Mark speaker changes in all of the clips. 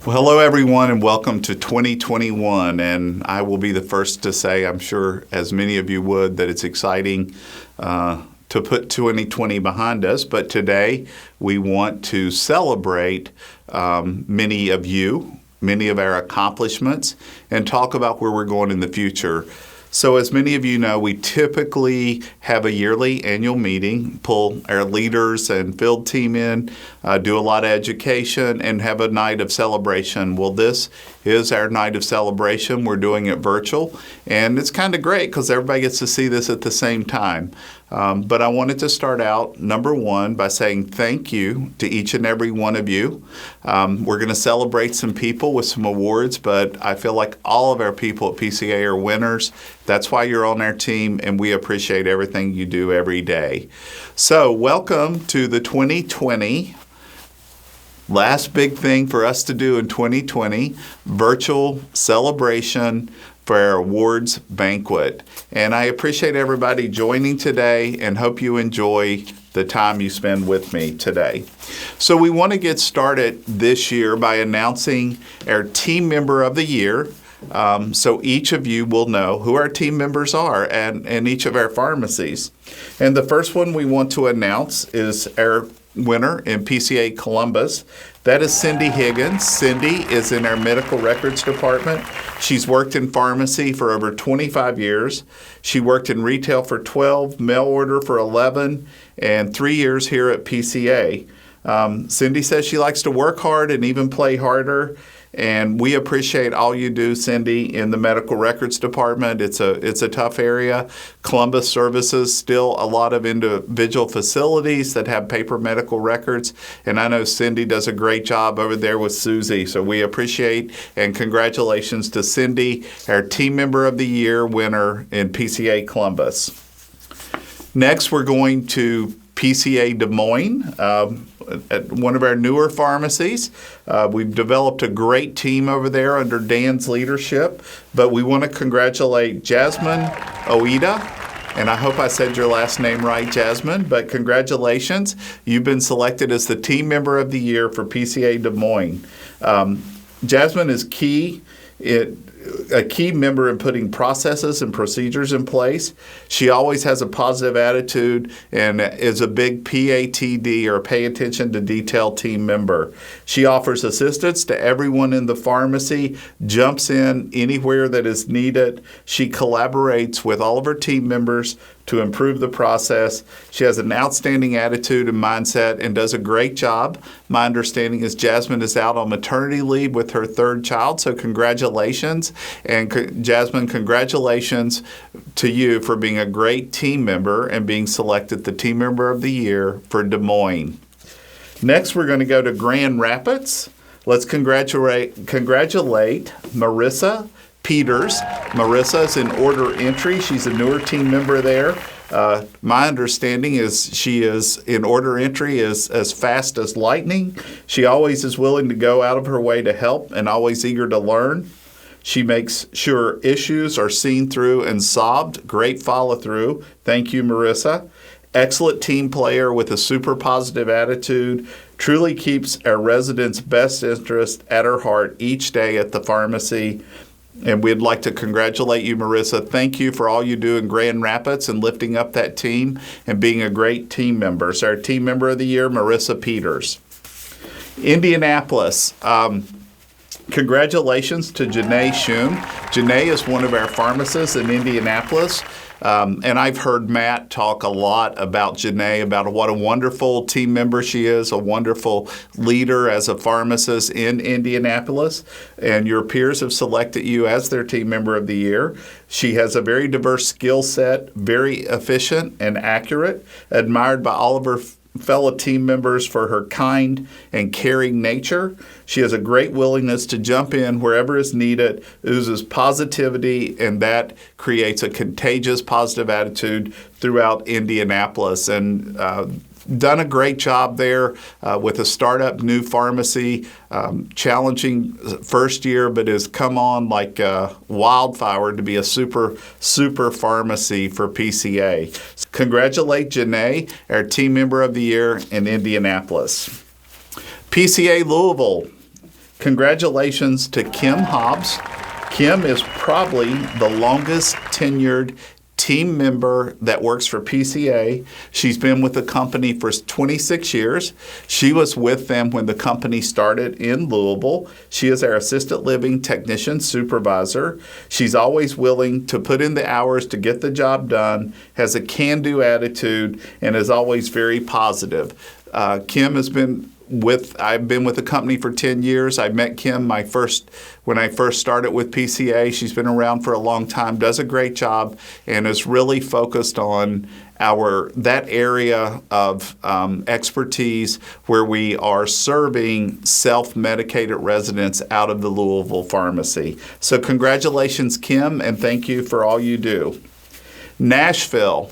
Speaker 1: Well, hello everyone and welcome to 2021, and I will be the first to say, I'm sure as many of you would, that it's exciting to put 2020 behind us, but today we want to celebrate many of you, many of our accomplishments, and talk about where we're going in the future. So as many of you know, we typically have a yearly annual meeting, pull our leaders and field team in, do a lot of education, and have a night of celebration. Well, this is our night of celebration. We're doing it virtual, and it's kind of great because everybody gets to see this at the same time. But I wanted to start out, number one, by saying thank you to each and every one of you. We're going to celebrate some people with some awards, but I feel like all of our people at PCA are winners. That's why you're on our team, and we appreciate everything you do every day. So welcome to the 2020 last big thing for us to do in 2020, virtual celebration for our awards banquet. And I appreciate everybody joining today and hope you enjoy the time you spend with me today. So we want to get started this year by announcing our Team Member of the Year. So each of you will know who our team members are and each of our pharmacies. And the first one we want to announce is our winner in PCA Columbus. That is Cindy Higgins. Cindy is in our medical records department. She's worked in pharmacy for over 25 years. She worked in retail for 12, mail order for 11, and 3 years here at PCA. Cindy says she likes to work hard and even play harder. And we appreciate all you do, Cindy, in the medical records department. It's a tough area. Columbus services still a lot of individual facilities that have paper medical records. And I know Cindy does a great job over there with Susie. So we appreciate and congratulations to Cindy, our Team Member of the Year winner in PCA Columbus. Next, we're going to PCA Des Moines, at one of our newer pharmacies. We've developed a great team over there under Dan's leadership, but we want to congratulate Jasmine Oida, and I hope I said your last name right, Jasmine, but congratulations. You've been selected as the Team Member of the Year for PCA Des Moines. Jasmine is a key member in putting processes and procedures in place. She always has a positive attitude and is a big PATD, or pay attention to detail, team member. She offers assistance to everyone in the pharmacy, jumps in anywhere that is needed. She collaborates with all of her team members to improve the process. She has an outstanding attitude and mindset and does a great job. My understanding is Jasmine is out on maternity leave with her third child, so congratulations. And Jasmine, congratulations to you for being a great team member and being selected the Team Member of the Year for Des Moines. Next, we're going to go to Grand Rapids. Let's congratulate Marissa Peters. Marissa is in order entry. She's a newer team member there. My understanding is she is in order entry as fast as lightning. She always is willing to go out of her way to help and always eager to learn. She makes sure issues are seen through and solved. Great follow through. Thank you, Marissa. Excellent team player with a super positive attitude. Truly keeps our residents' best interest at her heart each day at the pharmacy. And we'd like to congratulate you, Marissa. Thank you for all you do in Grand Rapids and lifting up that team and being a great team member. So our Team Member of the Year, Marissa Peters. Indianapolis. Congratulations to Janae Shum. Janae is one of our pharmacists in Indianapolis. And I've heard Matt talk a lot about Janae, about what a wonderful team member she is, a wonderful leader as a pharmacist in Indianapolis. And your peers have selected you as their Team Member of the Year. She has a very diverse skill set, very efficient and accurate, admired by all of her fellow team members for her kind and caring nature. She has a great willingness to jump in wherever is needed, oozes positivity, and that creates a contagious positive attitude throughout Indianapolis. And done a great job there with a startup new pharmacy, challenging first year, but has come on like wildfire to be a super pharmacy for PCA. Congratulate Janae, our Team Member of the Year in Indianapolis. PCA Louisville. Congratulations to Kim Hobbs. Kim is probably the longest tenured team member that works for PCA. She's been with the company for 26 years. She was with them when the company started in Louisville. She is our assisted living technician supervisor. She's always willing to put in the hours to get the job done, has a can-do attitude, and is always very positive. Kim has been I've been with the company for 10 years. I met Kim when I first started with PCA. She's been around for a long time, does a great job, and is really focused on that area of expertise where we are serving self-medicated residents out of the Louisville pharmacy. So congratulations, Kim, and thank you for all you do. Nashville.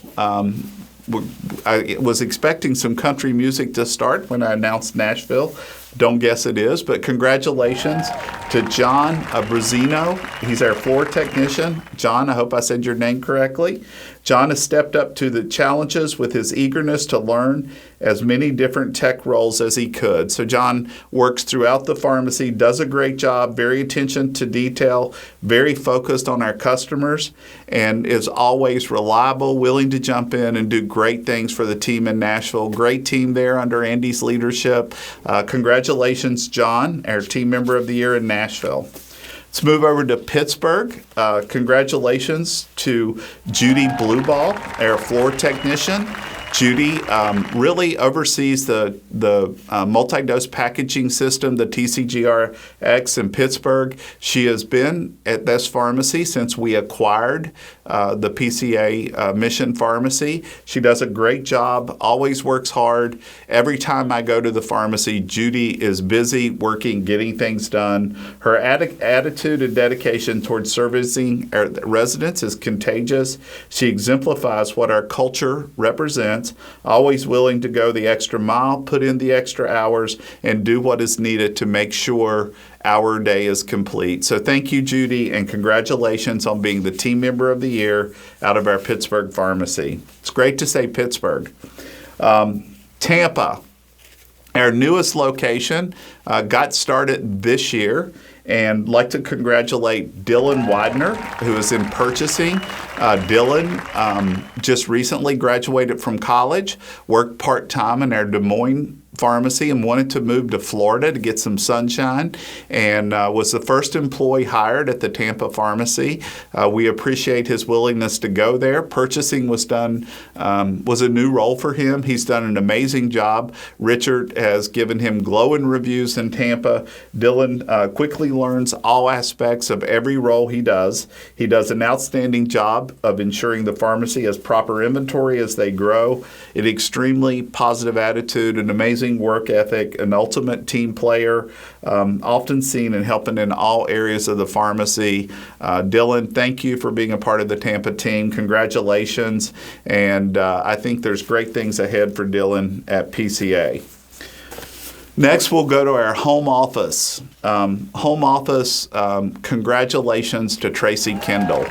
Speaker 1: I was expecting some country music to start when I announced Nashville. Don't guess it is, but congratulations to John Brazino. He's our floor technician. John, I hope I said your name correctly. John has stepped up to the challenges with his eagerness to learn as many different tech roles as he could. So John works throughout the pharmacy, does a great job, very attention to detail, very focused on our customers, and is always reliable, willing to jump in and do great things for the team in Nashville. Great team there under Andy's leadership. Congratulations, John, our team member of the year in Nashville. Let's move over to Pittsburgh. Congratulations to Judy Blueball, our floor technician. Judy really oversees the multi-dose packaging system, the TCGRX in Pittsburgh. She has been at this pharmacy since we acquired the PCA Mission Pharmacy. She does a great job, always works hard. Every time I go to the pharmacy, Judy is busy working, getting things done. Her attitude and dedication towards servicing our residents is contagious. She exemplifies what our culture represents, always willing to go the extra mile, put in the extra hours, and do what is needed to make sure our day is complete. So thank you, Judy, and congratulations on being the team member of the year out of our Pittsburgh pharmacy. It's great to say Pittsburgh. Tampa, our newest location, got started this year. And I'd like to congratulate Dylan Widener, who is in purchasing. Dylan just recently graduated from college, worked part-time in our Des Moines pharmacy and wanted to move to Florida to get some sunshine, and was the first employee hired at the Tampa pharmacy. We appreciate his willingness to go there. Purchasing was a new role for him. He's done an amazing job. Richard has given him glowing reviews in Tampa. Dylan quickly learns all aspects of every role he does. He does an outstanding job of ensuring the pharmacy has proper inventory as they grow, an extremely positive attitude, an amazing work ethic, an ultimate team player, often seen and helping in all areas of the pharmacy. Dylan, thank you for being a part of the Tampa team. Congratulations. And I think there's great things ahead for Dylan at PCA. Next, we'll go to our home office. Congratulations to Tracy Kendall.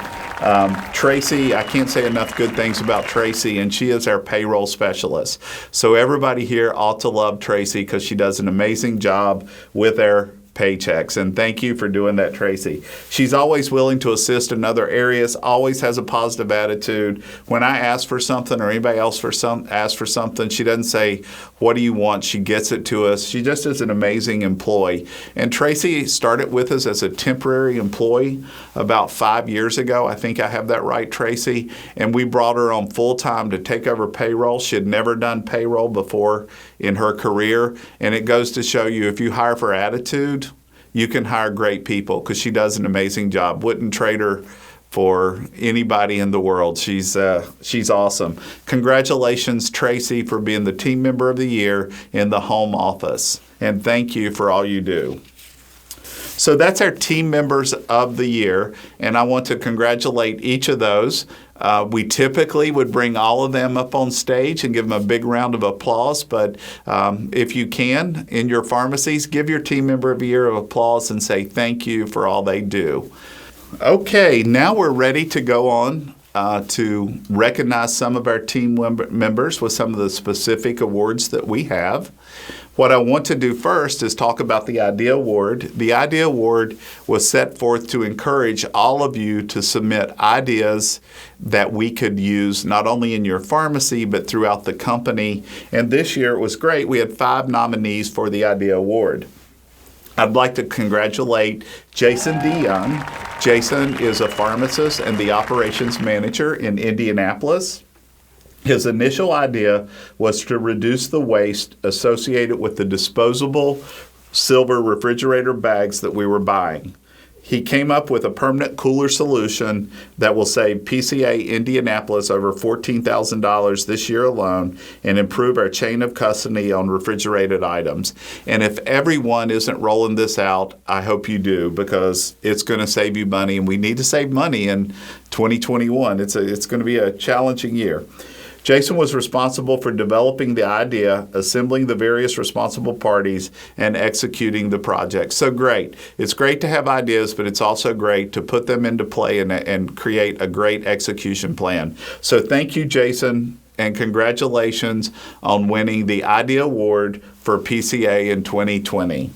Speaker 1: Tracy, I can't say enough good things about Tracy, and she is our payroll specialist. So everybody here ought to love Tracy because she does an amazing job with our paychecks. And thank you for doing that, Tracy. She's always willing to assist in other areas, always has a positive attitude. When I ask for something or anybody else asks for something, she doesn't say, "What do you want?" She gets it to us. She just is an amazing employee. And Tracy started with us as a temporary employee about 5 years ago. I think I have that right, Tracy. And we brought her on full time to take over payroll. She had never done payroll before in her career. And it goes to show you, if you hire for attitude, you can hire great people because she does an amazing job. Wouldn't trade her for anybody in the world. She's awesome. Congratulations, Tracy, for being the team member of the year in the home office. And thank you for all you do. So that's our team members of the year, and I want to congratulate each of those. We typically would bring all of them up on stage and give them a big round of applause, but if you can, in your pharmacies, give your team member of the year of applause and say thank you for all they do. Okay, now we're ready to go on to recognize some of our team members with some of the specific awards that we have. What I want to do first is talk about the IDEA Award. The IDEA Award was set forth to encourage all of you to submit ideas that we could use not only in your pharmacy but throughout the company. And this year it was great. We had 5 nominees for the IDEA Award. I'd like to congratulate Jason DeYoung. Jason is a pharmacist and the operations manager in Indianapolis. His initial idea was to reduce the waste associated with the disposable silver refrigerator bags that we were buying. He came up with a permanent cooler solution that will save PCA Indianapolis over $14,000 this year alone and improve our chain of custody on refrigerated items. And if everyone isn't rolling this out, I hope you do, because it's going to save you money, and we need to save money in 2021. It's going to be a challenging year. Jason was responsible for developing the idea, assembling the various responsible parties, and executing the project. So great. It's great to have ideas, but it's also great to put them into play and create a great execution plan. So thank you, Jason, and congratulations on winning the IDEA Award for PCA in 2020.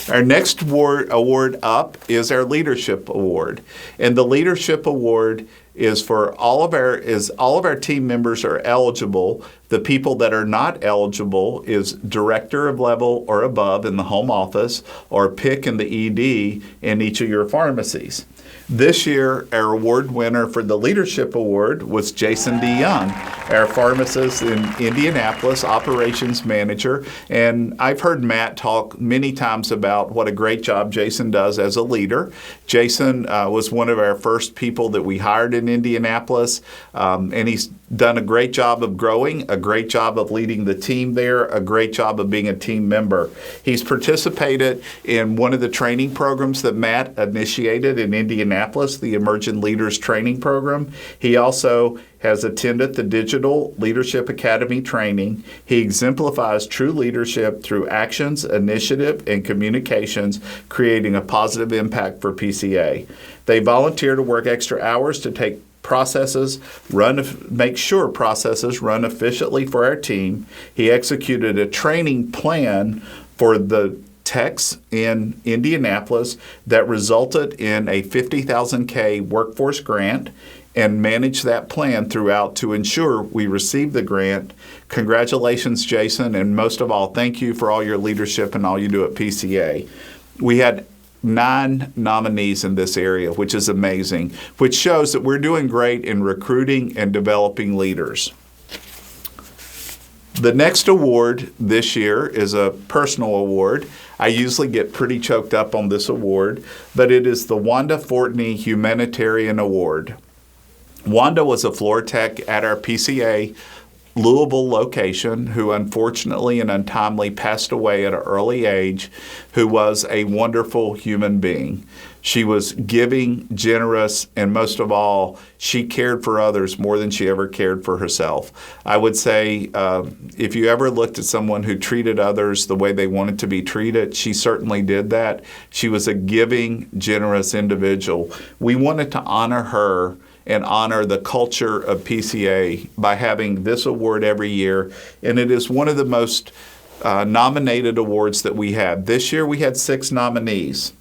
Speaker 1: Our next award up is our Leadership Award. And the Leadership Award is for all of our team members are eligible. The people that are not eligible is director of level or above in the home office or pick in the ED in each of your pharmacies. This year, our award winner for the Leadership Award was Jason DeYoung, our pharmacist in Indianapolis, operations manager. And I've heard Matt talk many times about what a great job Jason does as a leader. Jason was one of our first people that we hired in Indianapolis, and he's done a great job of growing, a great job of leading the team there, a great job of being a team member. He's participated in one of the training programs that Matt initiated in Indianapolis, the Emerging Leaders Training Program. He also has attended the Digital Leadership Academy training. He exemplifies true leadership through actions, initiative, and communications, creating a positive impact for PCA. They volunteer to work extra hours to make sure processes run efficiently for our team. He executed a training plan for the techs in Indianapolis that resulted in a $50,000 workforce grant and managed that plan throughout to ensure we received the grant. Congratulations, Jason, and most of all, thank you for all your leadership and all you do at PCA. We had 9 nominees in this area, which is amazing, which shows that we're doing great in recruiting and developing leaders. The next award this year is a personal award. I usually get pretty choked up on this award, but it is the Wanda Fortney Humanitarian Award. Wanda was a floor tech at our PCA Louisville location who unfortunately and untimely passed away at an early age, who was a wonderful human being. She was giving, generous, and most of all, she cared for others more than she ever cared for herself. I would say if you ever looked at someone who treated others the way they wanted to be treated, she certainly did that. She was a giving, generous individual. We wanted to honor her and honor the culture of PCA by having this award every year. And it is one of the most nominated awards that we have. This year we had 6 nominees.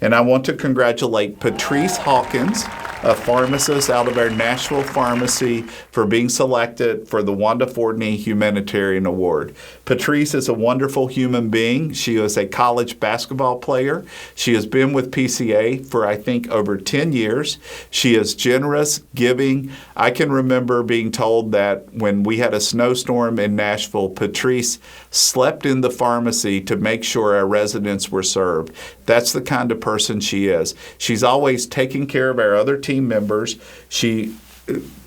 Speaker 1: And I want to congratulate Patrice Hawkins, a pharmacist out of our Nashville pharmacy, for being selected for the Wanda Fortney Humanitarian Award. Patrice is a wonderful human being. She is a college basketball player. She has been with PCA for, I think, over 10 years. She is generous, giving. I can remember being told that when we had a snowstorm in Nashville, Patrice slept in the pharmacy to make sure our residents were served. That's the kind of person she is. She's always taking care of our other team members. She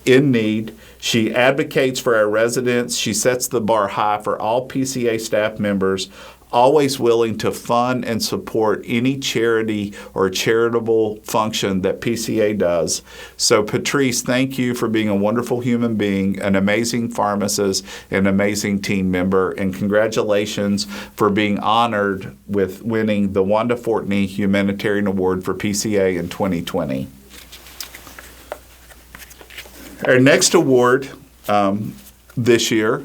Speaker 1: in need. She advocates for our residents. She sets the bar high for all PCA staff members, always willing to fund and support any charity or charitable function that PCA does. So Patrice, thank you for being a wonderful human being, an amazing pharmacist, an amazing team member, and congratulations for being honored with winning the Wanda Fortney Humanitarian Award for PCA in 2020. Our next award this year,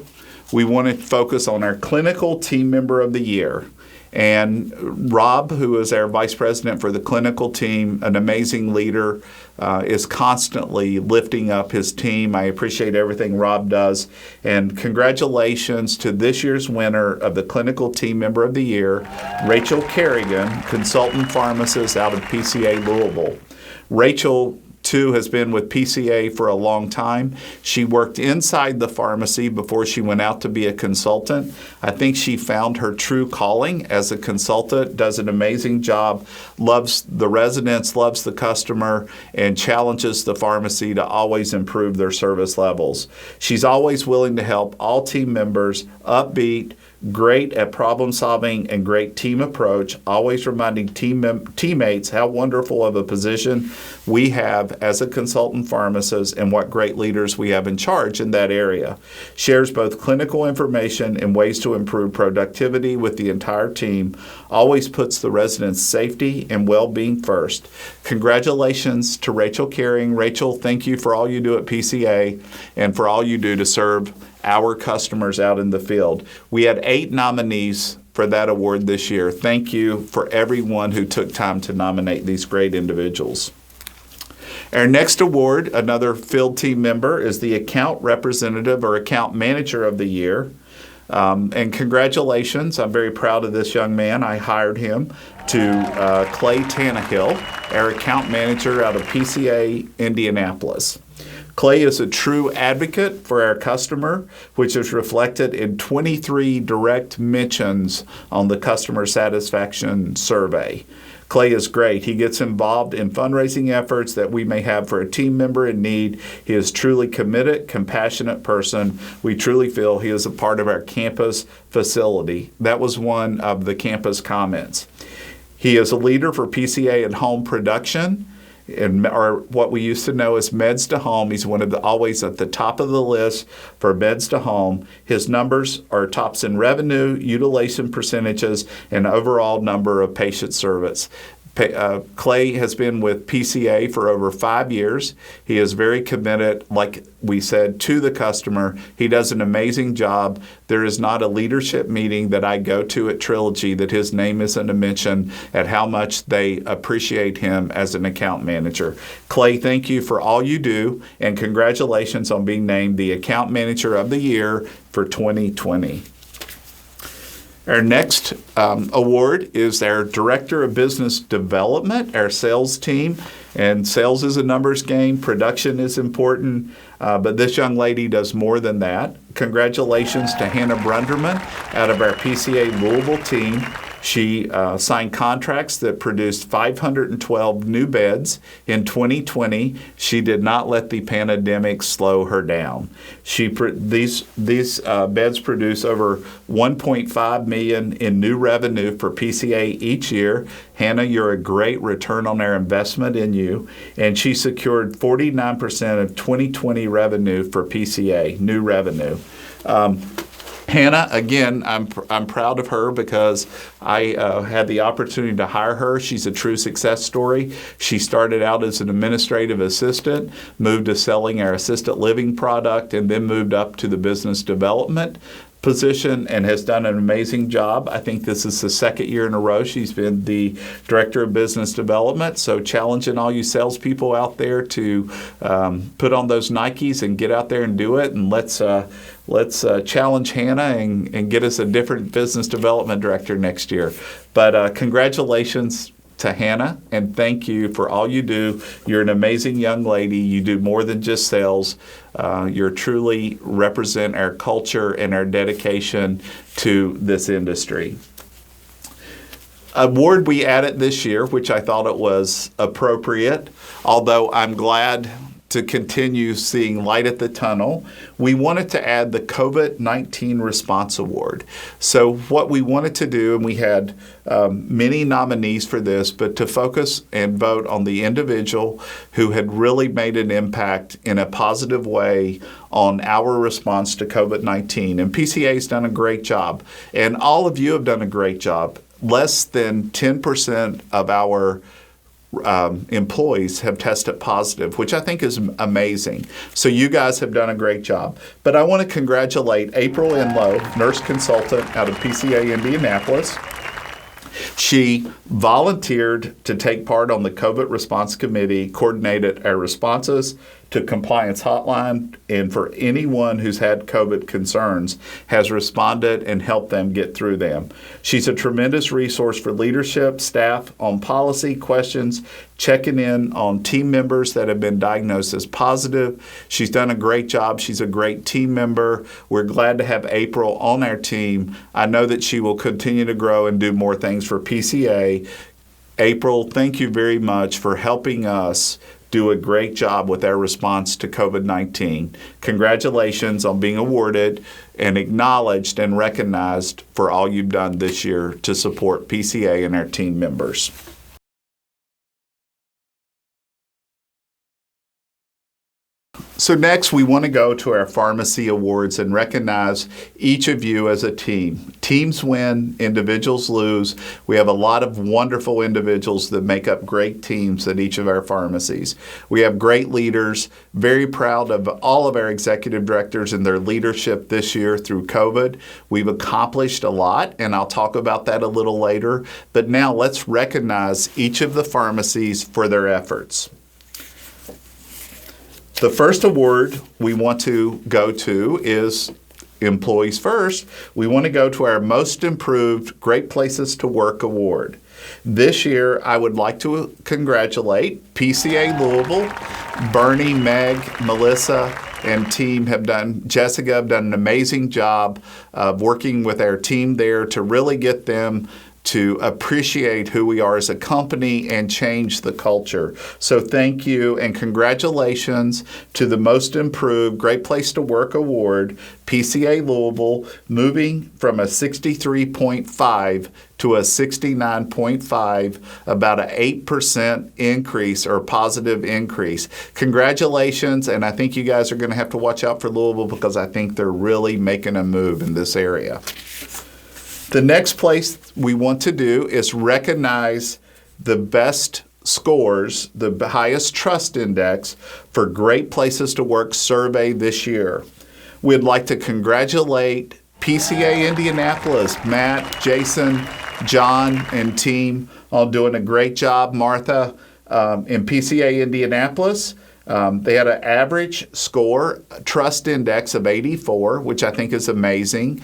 Speaker 1: we want to focus on our Clinical Team Member of the Year. And Rob, who is our vice president for the clinical team, an amazing leader, is constantly lifting up his team. I appreciate everything Rob does. And congratulations to this year's winner of the Clinical Team Member of the Year, Rachel Kerrigan, consultant pharmacist out of PCA Louisville. Rachel too has been with PCA for a long time. She worked inside the pharmacy before she went out to be a consultant. I think she found her true calling as a consultant, does an amazing job, loves the residents, loves the customer, and challenges the pharmacy to always improve their service levels. She's always willing to help all team members, upbeat, great at problem solving, and great team approach, always reminding teammates how wonderful of a position we have as a consultant pharmacist and what great leaders we have in charge in that area. Shares both clinical information and ways to improve productivity with the entire team, always puts the residents' safety and well-being first. Congratulations to Rachel Kerrigan. Rachel, thank you for all you do at PCA and for all you do to serve our customers out in the field. We had 8 nominees for that award this year. Thank you for everyone who took time to nominate these great individuals. Our next award, another field team member, is the Account Representative or Account Manager of the Year. And congratulations. I'm very proud of this young man. I hired him to Clay Tannehill, our account manager out of PCA Indianapolis. Clay is a true advocate for our customer, which is reflected in 23 direct mentions on the customer satisfaction survey. Clay is great. He gets involved in fundraising efforts that we may have for a team member in need. He is truly committed, compassionate person. We truly feel he is a part of our campus facility. That was one of the campus comments. He is a leader for PCA and home production, or what we used to know as Meds to Home. He's one of the always at the top of the list for Meds to Home. His numbers are tops in revenue, utilization percentages, and overall number of patient service. Clay has been with PCA for over 5 years. He is very committed, like we said, to the customer. He does an amazing job. There is not a leadership meeting that I go to at Trilogy that his name isn't a mention at how much they appreciate him as an account manager. Clay, thank you for all you do, and congratulations on being named the Account Manager of the Year for 2020. Our next award is our Director of Business Development, our sales team. And sales is a numbers game. Production is important. But this young lady does more than that. Congratulations to Hannah Brunderman out of our PCA Louisville team. She signed contracts that produced 512 new beds in 2020. She did not let the pandemic slow her down. These beds produce over $1.5 million in new revenue for PCA each year. Hannah, you're a great return on our investment in you. And she secured 49% of 2020 revenue for PCA, new revenue. Hannah, again, I'm proud of her because I had the opportunity to hire her. She's a true success story. She started out as an administrative assistant, moved to selling our assisted living product, and then moved up to the business development position and has done an amazing job. I think this is the second year in a row she's been the Director of Business Development. So challenging all you salespeople out there to put on those Nikes and get out there and do it. And let's challenge Hannah and get us a different business development director next year. But congratulations to Hannah, and thank you for all you do. You're an amazing young lady. You do more than just sales. You truly represent our culture and our dedication to this industry. Award we added this year, which I thought it was appropriate, although I'm glad to continue seeing light at the tunnel, we wanted to add the COVID-19 Response Award. So what we wanted to do, and we had many nominees for this, but to focus and vote on the individual who had really made an impact in a positive way on our response to COVID-19. And PCA's done a great job, and all of you have done a great job. Less than 10% of our employees have tested positive, which I think is amazing. So you guys have done a great job. But I want to congratulate April Enlow, nurse consultant out of PCA Indianapolis. She volunteered to take part on the COVID response committee, coordinated our responses to compliance hotline, and for anyone who's had COVID concerns, has responded and helped them get through them. She's a tremendous resource for leadership, staff on policy questions, checking in on team members that have been diagnosed as positive. She's done a great job. She's a great team member. We're glad to have April on our team. I know that she will continue to grow and do more things for PCA. April, thank you very much for helping us do a great job with our response to COVID-19. Congratulations on being awarded and acknowledged and recognized for all you've done this year to support PCA and our team members. So next, we want to go to our pharmacy awards and recognize each of you as a team. Teams win, individuals lose. We have a lot of wonderful individuals that make up great teams at each of our pharmacies. We have great leaders, very proud of all of our executive directors and their leadership this year through COVID. We've accomplished a lot, and I'll talk about that a little later. But now let's recognize each of the pharmacies for their efforts. The first award we want to go to is Employees First. We want to go to our Most Improved Great Places to Work Award. This year, I would like to congratulate PCA Louisville. Bernie, Meg, Melissa, and team Jessica have done an amazing job of working with our team there to really get them to appreciate who we are as a company and change the culture. So thank you and congratulations to the Most Improved Great Place to Work Award, PCA Louisville, moving from a 63.5 to a 69.5, about an 8% increase or positive increase. Congratulations, and I think you guys are going to have to watch out for Louisville because I think they're really making a move in this area. The next place we want to do is recognize the best scores, the highest trust index for Great Places to Work survey this year. We'd like to congratulate PCA Indianapolis, Matt, Jason, John, and team on doing a great job. Martha in PCA Indianapolis. They had an average score, trust index of 84, which I think is amazing.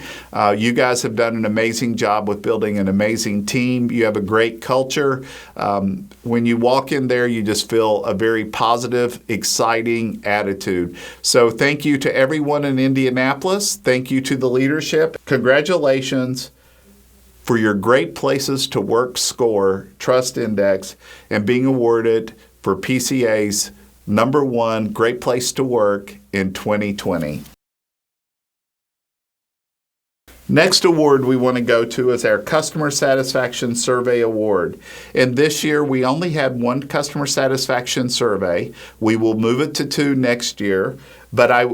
Speaker 1: You guys have done an amazing job with building an amazing team. You have a great culture. When you walk in there, you just feel a very positive, exciting attitude. So thank you to everyone in Indianapolis. Thank you to the leadership. Congratulations for your Great Places to Work score, trust index, and being awarded for PCA's #1 Great Place to Work in 2020. Next award we want to go to is our Customer Satisfaction Survey Award. And this year we only had one customer satisfaction survey. We will move it to 2 next year.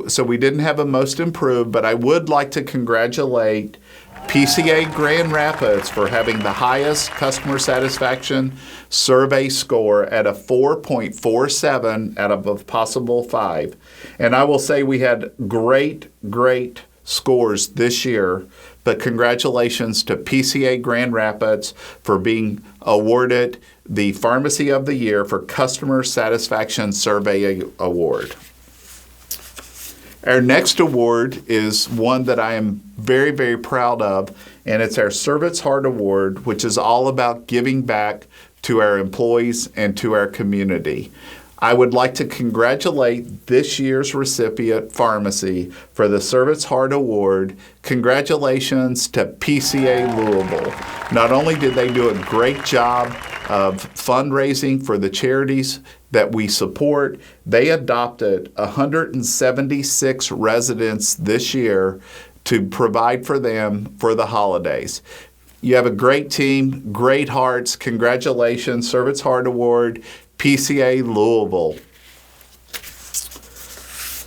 Speaker 1: So we didn't have a Most Improved, but I would like to congratulate PCA Grand Rapids for having the highest customer satisfaction survey score at a 4.47 out of a possible 5. And I will say we had great scores this year, but congratulations to PCA Grand Rapids for being awarded the Pharmacy of the Year for Customer Satisfaction Survey Award. Our next award is one that I am very, very proud of, and it's our Servant's Heart Award, which is all about giving back to our employees and to our community. I would like to congratulate this year's recipient pharmacy for the Servant's Heart Award. Congratulations to PCA Louisville. Not only did they do a great job of fundraising for the charities that we support, they adopted 176 residents this year to provide for them for the holidays. You have a great team, great hearts. Congratulations, Servant's Heart Award, PCA Louisville.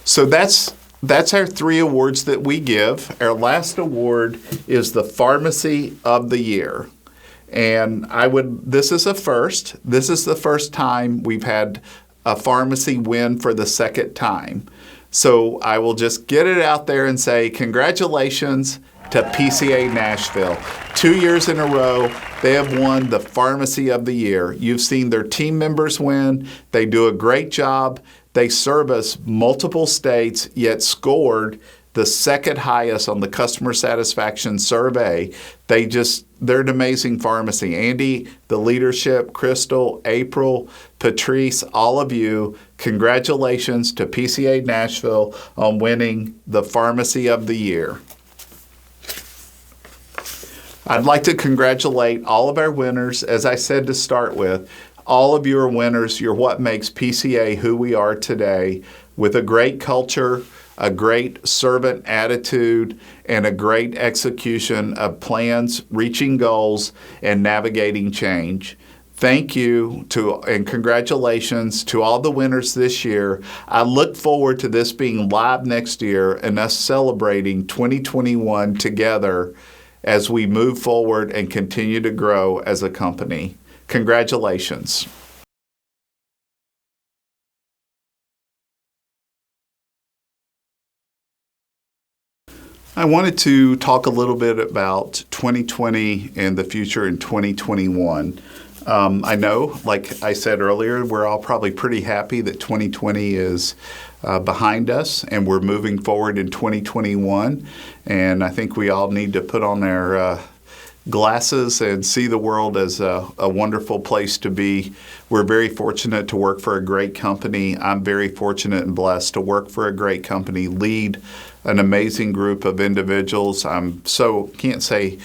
Speaker 1: So that's our 3 awards that we give. Our last award is the Pharmacy of the Year. And this is a first. This is the first time we've had a pharmacy win for the second time. So I will just get it out there and say congratulations to PCA Nashville. 2 years in a row, they have won the Pharmacy of the Year. You've seen their team members win. They do a great job. They service multiple states, yet scored the second highest on the customer satisfaction survey. They're an amazing pharmacy. Andy, the leadership, Crystal, April, Patrice, all of you, congratulations to PCA Nashville on winning the Pharmacy of the Year. I'd like to congratulate all of our winners. As I said to start with, all of you are winners. You're what makes PCA who we are today, with a great culture, a great servant attitude, and a great execution of plans, reaching goals, and navigating change. Thank you and congratulations to all the winners this year. I look forward to this being live next year and us celebrating 2021 together as we move forward and continue to grow as a company. Congratulations. I wanted to talk a little bit about 2020 and the future in 2021. I know, like I said earlier, we're all probably pretty happy that 2020 is behind us and we're moving forward in 2021. And I think we all need to put on our glasses and see the world as a wonderful place to be. We're very fortunate to work for a great company. I'm very fortunate and blessed to work for a great company, lead an amazing group of individuals. Can't say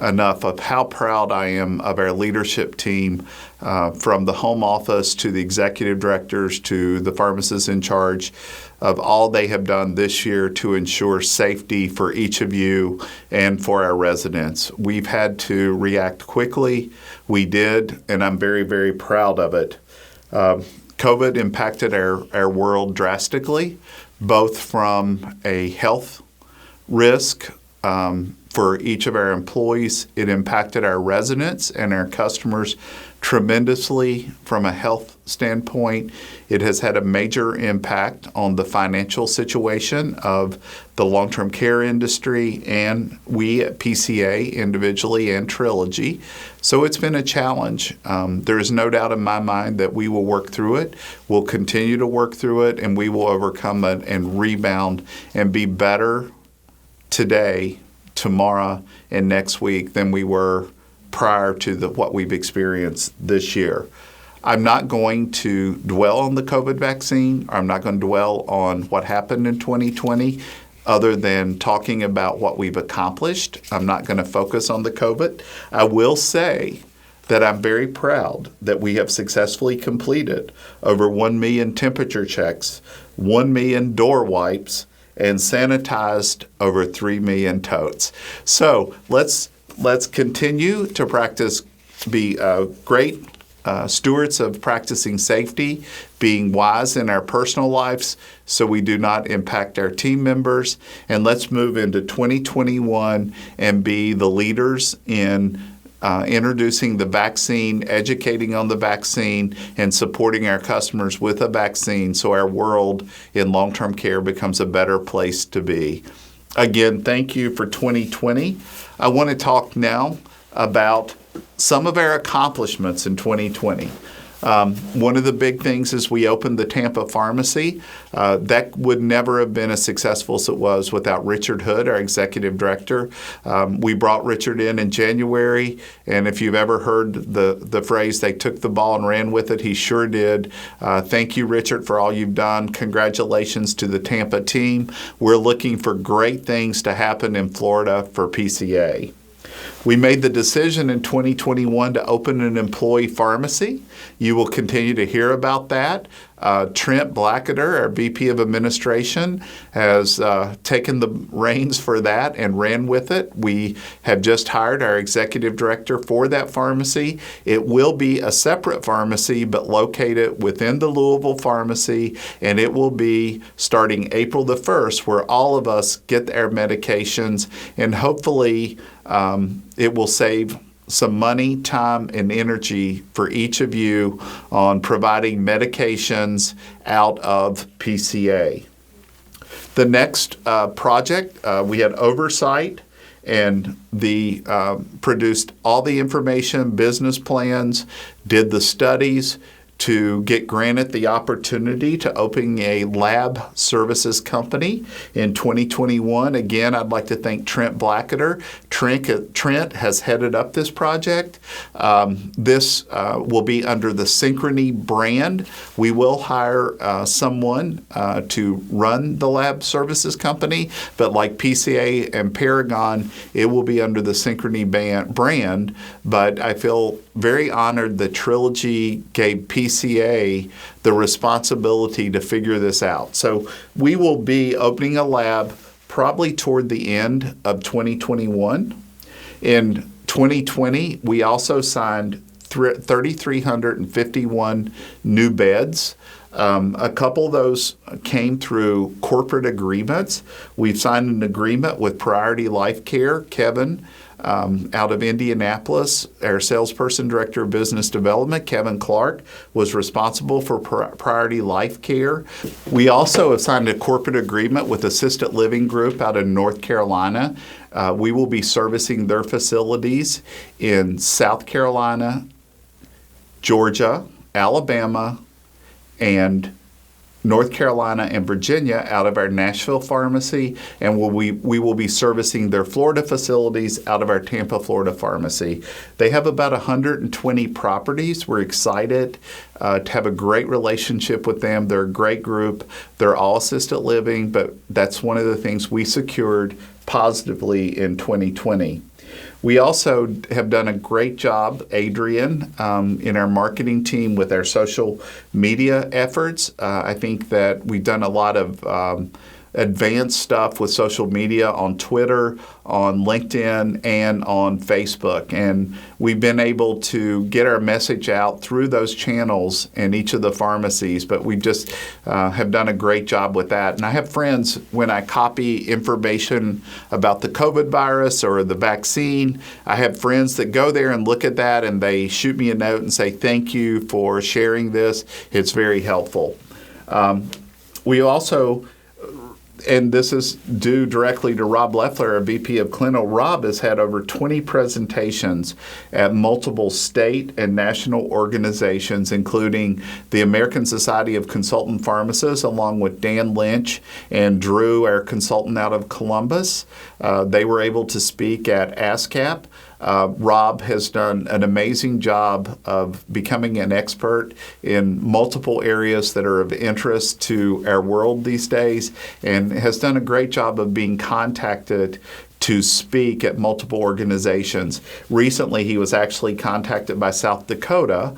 Speaker 1: enough of how proud I am of our leadership team, from the home office to the executive directors to the pharmacists in charge, of all they have done this year to ensure safety for each of you and for our residents. We've had to react quickly. We did, and I'm very, very proud of it. COVID impacted our world drastically, both from a health risk for each of our employees. It impacted our residents and our customers tremendously from a health standpoint. It has had a major impact on the financial situation of the long-term care industry and we at PCA individually and Trilogy. So it's been a challenge. There is no doubt in my mind that we will work through it. We'll continue to work through it, and we will overcome it and rebound and be better today, tomorrow, and next week than we were prior to what we've experienced this year. I'm not going to dwell on the COVID vaccine. I'm not going to dwell on what happened in 2020 other than talking about what we've accomplished. I'm not going to focus on the COVID. I will say that I'm very proud that we have successfully completed over 1 million temperature checks, 1 million door wipes, and sanitized over 3 million totes. So let's continue to practice, be great stewards of practicing safety, being wise in our personal lives so we do not impact our team members. And let's move into 2021 and be the leaders in introducing the vaccine, educating on the vaccine, and supporting our customers with a vaccine so our world in long-term care becomes a better place to be. Again, thank you for 2020. I want to talk now about some of our accomplishments in 2020. One of the big things is we opened the Tampa Pharmacy. That would never have been as successful as it was without Richard Hood, our executive director. We brought Richard in January, and if you've ever heard the phrase, they took the ball and ran with it, he sure did. Thank you, Richard, for all you've done. Congratulations to the Tampa team. We're looking for great things to happen in Florida for PCA. We made the decision in 2021 to open an employee pharmacy. You will continue to hear about that. Trent Blackader, our VP of Administration, has taken the reins for that and ran with it. We have just hired our executive director for that pharmacy. It will be a separate pharmacy, but located within the Louisville pharmacy, and it will be starting April the 1st, where all of us get our medications, and hopefully it will save some money, time, and energy for each of you on providing medications out of PCA. The next project, we had oversight, and produced all the information, business plans, did the studies to get granted the opportunity to open a lab services company in 2021. Again, I'd like to thank Trent Blacketer. Trent has headed up this project. This will be under the Synchrony brand. We will hire someone to run the lab services company, but like PCA and Paragon, it will be under the Synchrony brand. But I feel very honored that Trilogy gave PCA the responsibility to figure this out. So we will be opening a lab probably toward the end of 2021. In 2020, we also signed 3,351 new beds. A couple of those came through corporate agreements. We've signed an agreement with Priority Life Care. Kevin, out of Indianapolis, our salesperson, director of business development, Kevin Clark, was responsible for Priority Life Care. We also have signed a corporate agreement with Assisted Living Group out of North Carolina. We will be servicing their facilities in South Carolina, Georgia, Alabama, and North Carolina and Virginia out of our Nashville pharmacy, and we will be servicing their Florida facilities out of our Tampa, Florida pharmacy. They have about 120 properties. We're excited to have a great relationship with them. They're a great group. They're all assisted living, but that's one of the things we secured positively in 2020. We also have done a great job, Adrian, in our marketing team with our social media efforts. I think that we've done a lot of advanced stuff with social media on Twitter, on LinkedIn, and on Facebook. And we've been able to get our message out through those channels in each of the pharmacies, but we just have done a great job with that. And I have friends, when I copy information about the COVID virus or the vaccine, I have friends that go there and look at that and they shoot me a note and say, thank you for sharing this. It's very helpful. We also, and this is due directly to Rob Leffler, our VP of Clinical. Rob has had over 20 presentations at multiple state and national organizations, including the American Society of Consultant Pharmacists, along with Dan Lynch and Drew, our consultant out of Columbus. They were able to speak at ASCAP. Rob has done an amazing job of becoming an expert in multiple areas that are of interest to our world these days, and has done a great job of being contacted to speak at multiple organizations. Recently, he was actually contacted by South Dakota,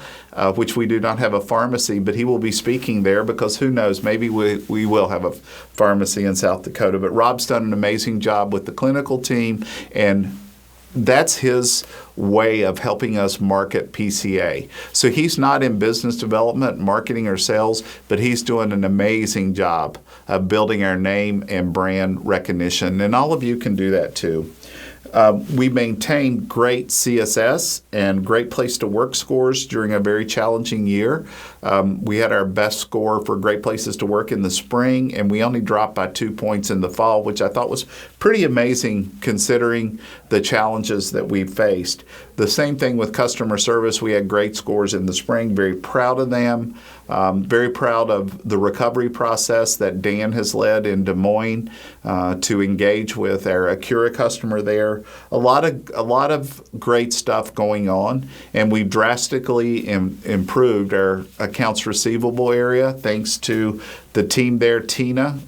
Speaker 1: which we do not have a pharmacy, but he will be speaking there because who knows, maybe we will have a pharmacy in South Dakota. But Rob's done an amazing job with the clinical team, and that's his way of helping us market PCA. So he's not in business development, marketing, or sales, but he's doing an amazing job of building our name and brand recognition. And all of you can do that too. We maintained great CSS and great place to work scores during a very challenging year. We had our best score for great places to work in the spring, and we only dropped by 2 points in the fall, which I thought was pretty amazing considering the challenges that we faced. The same thing with customer service. We had great scores in the spring. Very proud of them. Very proud of the recovery process that Dan has led in Des Moines to engage with our Acura customer there. A lot of great stuff going on, and we've drastically improved our accounts receivable area thanks to the team there. Tina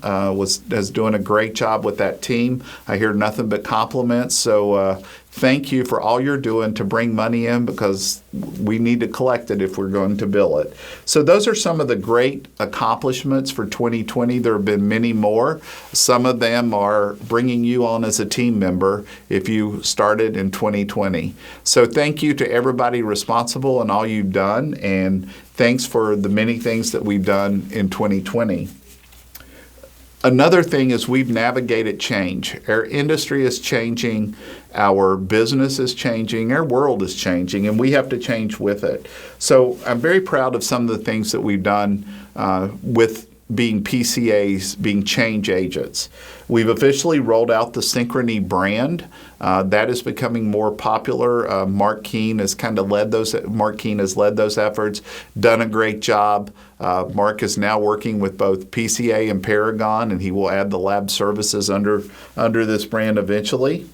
Speaker 1: is doing a great job with that team. I hear nothing but compliments. So thank you for all you're doing to bring money in, because we need to collect it if we're going to bill it. So those are some of the great accomplishments for 2020. There have been many more. Some of them are bringing you on as a team member if you started in 2020. So thank you to everybody responsible and all you've done, and thanks for the many things that we've done in 2020. Another thing is we've navigated change. Our industry is changing, our business is changing, our world is changing, and we have to change with it. So I'm very proud of some of the things that we've done with being PCAs, being change agents. We've officially rolled out the Synchrony brand. That is becoming more popular. Mark Keene has led those efforts, done a great job. Mark is now working with both PCA and Paragon, and he will add the lab services under this brand eventually.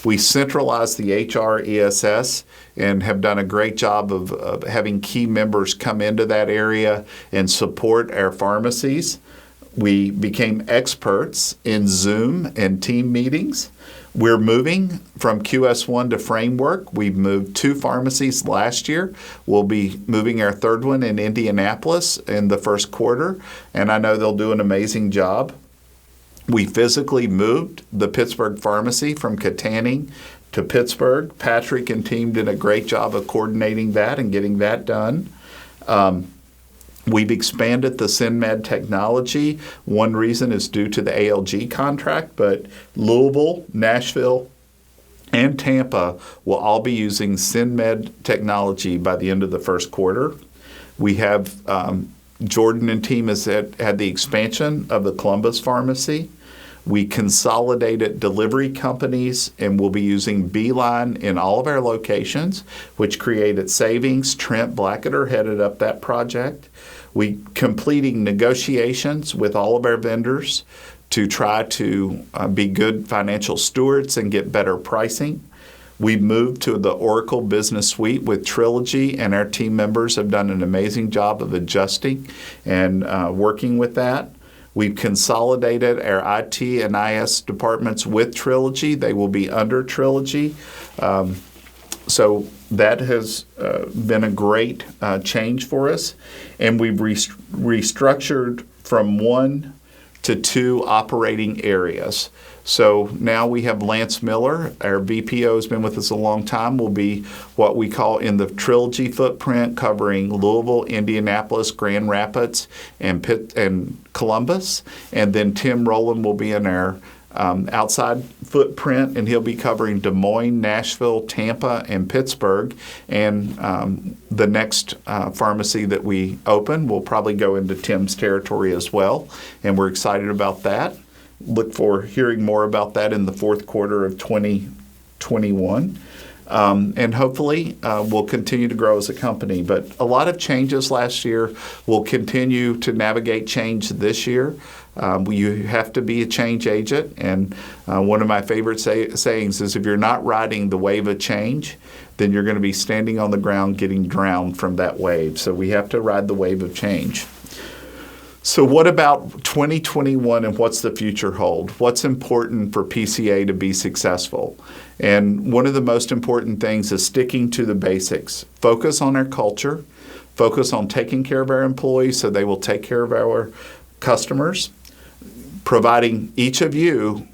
Speaker 1: We centralized the HR ESS and have done a great job of having key members come into that area and support our pharmacies. We became experts in Zoom and team meetings. We're moving from QS1 to Framework. We've moved 2 pharmacies last year. We'll be moving our 3rd one in Indianapolis in the first quarter, and I know they'll do an amazing job. We physically moved the Pittsburgh pharmacy from Katanning to Pittsburgh. Patrick and team did a great job of coordinating that and getting that done. We've expanded the SynMed technology. One reason is due to the ALG contract, but Louisville, Nashville, and Tampa will all be using SynMed technology by the end of the first quarter. We have Jordan and team has had the expansion of the Columbus pharmacy. We consolidated delivery companies and will be using Beeline in all of our locations, which created savings. Trent Blacketer headed up that project. We completing negotiations with all of our vendors to try to be good financial stewards and get better pricing. We've moved to the Oracle Business Suite with Trilogy, and our team members have done an amazing job of adjusting and working with that. We've consolidated our IT and IS departments with Trilogy. They will be under Trilogy. So that has been a great change for us. And we've restructured from 1 to 2 operating areas. So now we have Lance Miller, our VPO has been with us a long time, will be what we call in the Trilogy footprint, covering Louisville, Indianapolis, Grand Rapids, and Columbus. And then Tim Rowland will be in our outside footprint, and he'll be covering Des Moines, Nashville, Tampa, and Pittsburgh. And the next pharmacy that we open will probably go into Tim's territory as well, and we're excited about that. Look for hearing more about that in the fourth quarter of 2021. And hopefully we'll continue to grow as a company. But a lot of changes last year. We'll continue to navigate change this year. You have to be a change agent. And one of my favorite sayings is, if you're not riding the wave of change, then you're going to be standing on the ground getting drowned from that wave. So we have to ride the wave of change. So what about 2021 and what's the future hold? What's important for PCA to be successful? And one of the most important things is sticking to the basics. Focus on our culture. Focus on taking care of our employees so they will take care of our customers. Providing each of you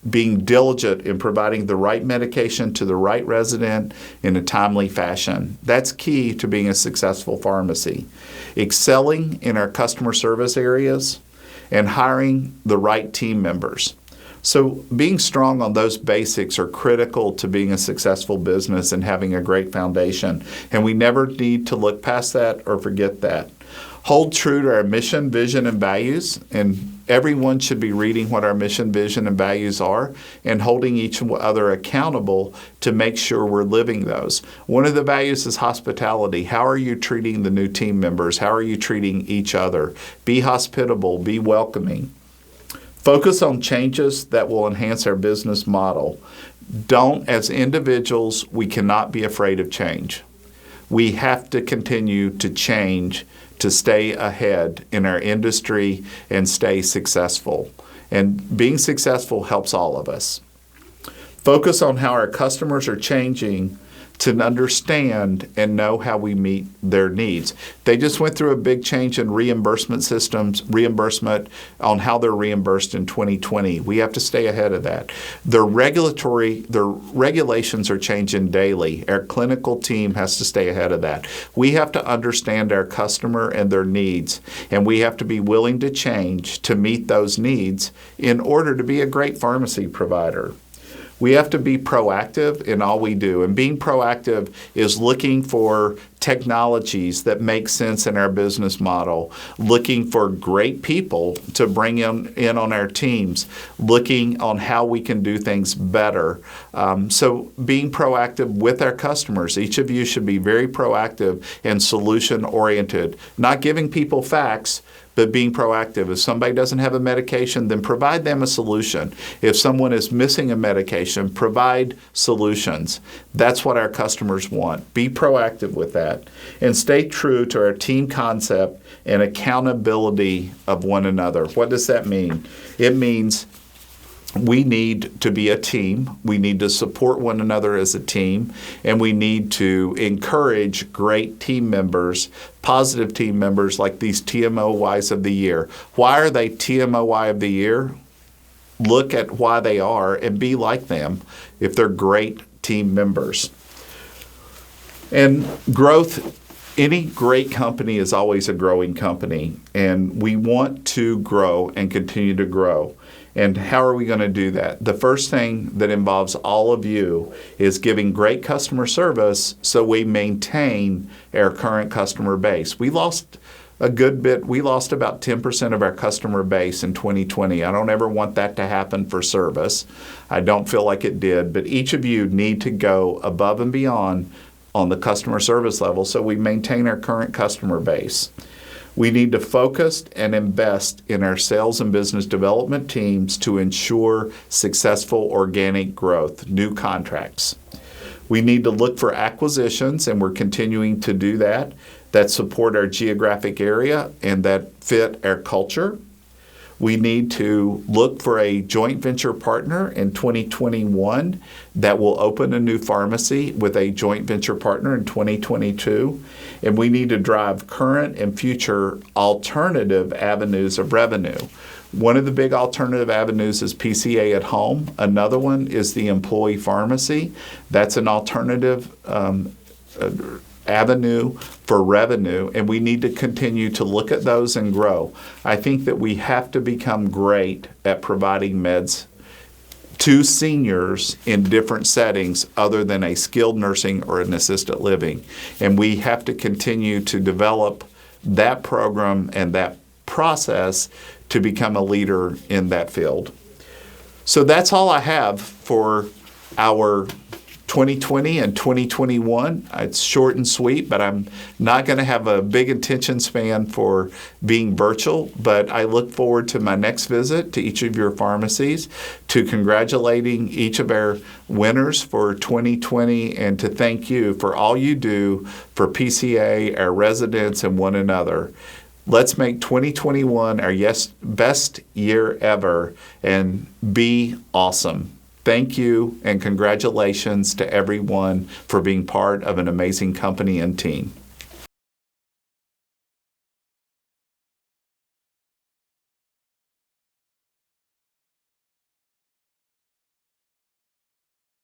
Speaker 1: being diligent in providing the right medication to the right resident in a timely fashion. That's key to being a successful pharmacy. Excelling in our customer service areas and hiring the right team members. So being strong on those basics are critical to being a successful business and having a great foundation. And we never need to look past that or forget that. Hold true to our mission, vision, and values, and everyone should be reading what our mission, vision, and values are and holding each other accountable to make sure we're living those. One of the values is hospitality. How are you treating the new team members? How are you treating each other? Be hospitable, be welcoming. Focus on changes that will enhance our business model. As individuals, we cannot be afraid of change. We have to continue to change to stay ahead in our industry and stay successful. And being successful helps all of us. Focus on how our customers are changing to understand and know how we meet their needs. They just went through a big change in reimbursement systems, reimbursement on how they're reimbursed in 2020. We have to stay ahead of that. The regulations are changing daily. Our clinical team has to stay ahead of that. We have to understand our customer and their needs, and we have to be willing to change to meet those needs in order to be a great pharmacy provider. We have to be proactive in all we do. And being proactive is looking for technologies that make sense in our business model, looking for great people to bring in on our teams, looking on how we can do things better. So being proactive with our customers. Each of you should be very proactive and solution-oriented, not giving people facts, but being proactive. If somebody doesn't have a medication, then provide them a solution. If someone is missing a medication, provide solutions. That's what our customers want. Be proactive with that. And stay true to our team concept and accountability of one another. What does that mean? It means we need to be a team. We need to support one another as a team, and we need to encourage great team members, positive team members like these TMOYs of the year. Why are they TMOY of the year? Look at why they are and be like them if they're great team members. And growth, any great company is always a growing company, and we want to grow and continue to grow. And how are we going to do that? The first thing that involves all of you is giving great customer service so we maintain our current customer base. We lost a good bit. We lost about 10% of our customer base in 2020. I don't ever want that to happen for service. I don't feel like it did. But each of you need to go above and beyond on the customer service level so we maintain our current customer base. We need to focus and invest in our sales and business development teams to ensure successful organic growth, new contracts. We need to look for acquisitions, and we're continuing to do that support our geographic area and that fit our culture. We need to look for a joint venture partner in 2021 that will open a new pharmacy with a joint venture partner in 2022. And we need to drive current and future alternative avenues of revenue. One of the big alternative avenues is PCA at home. Another one is the employee pharmacy. That's an alternative avenue for revenue, and we need to continue to look at those and grow. I think that we have to become great at providing meds to seniors in different settings other than a skilled nursing or an assisted living. And we have to continue to develop that program and that process to become a leader in that field. So that's all I have for our 2020 and 2021. It's short and sweet, but I'm not going to have a big attention span for being virtual. But I look forward to my next visit to each of your pharmacies, to congratulating each of our winners for 2020, and to thank you for all you do for PCA, our residents, and one another. Let's make 2021 our best year ever and be awesome. Thank you and congratulations to everyone for being part of an amazing company and team.